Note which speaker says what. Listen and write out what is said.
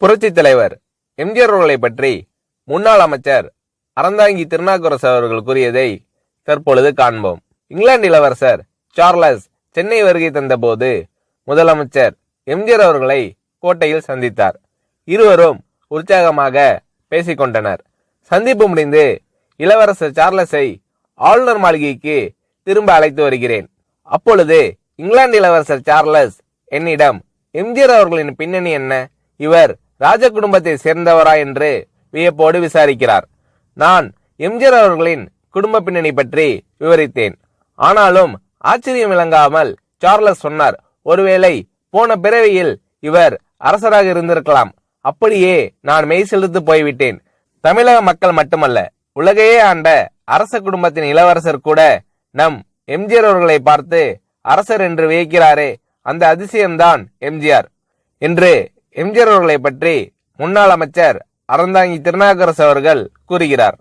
Speaker 1: புரட்சி தலைவர் எம்ஜிஆர் அவர்களை பற்றி முன்னாள் அமைச்சர் அறந்தாங்கி திருநாவுக்கரசு அவர்கள் கூறியதை தற்பொழுது காண்போம். இங்கிலாந்து இளவரசர் சார்லஸ் சென்னை வருகை தந்தபோது முதலமைச்சர் எம்ஜிஆர் அவர்களை கோட்டையில் சந்தித்தார். இருவரும் உற்சாகமாக பேசிக்கொண்டனர். சந்திப்பு முடிந்து இளவரசர் சார்லஸை ஆளுநர் மாளிகைக்கு திரும்ப அழைத்து வருகிறேன். அப்பொழுது இங்கிலாந்து இளவரசர் சார்லஸ் என்னிடம், எம்ஜிஆர் அவர்களின் பின்னணி என்ன, இவர் ராஜ குடும்பத்தை சேர்ந்தவரா என்று வியப்போடு விசாரிக்கிறார். நான் எம்ஜிஆர் அவர்களின் குடும்ப பின்னணி பற்றி விவரித்தேன். ஆனாலும் ஆச்சரியம் விளங்காமல் சார்லஸ் சொன்னார், ஒருவேளை போன பிறவியில் இவர் அரசராக இருந்திருக்கலாம். அப்படியே நான் மெய் செலுத்து போய்விட்டேன். தமிழக மக்கள் மட்டுமல்ல, உலகையே ஆண்ட அரச குடும்பத்தின் இளவரசர் கூட நம் எம்ஜிஆர் அவர்களை பார்த்து அரசர் என்று வியக்கிறாரே, அந்த அதிசயம்தான் எம்ஜிஆர் என்று எம்ஜிஆர் அவர்களை பற்றி முன்னாள் அமைச்சர் அறந்தாங்கி திருநாவுக்கரசு அவர்கள் கூறுகிறார்.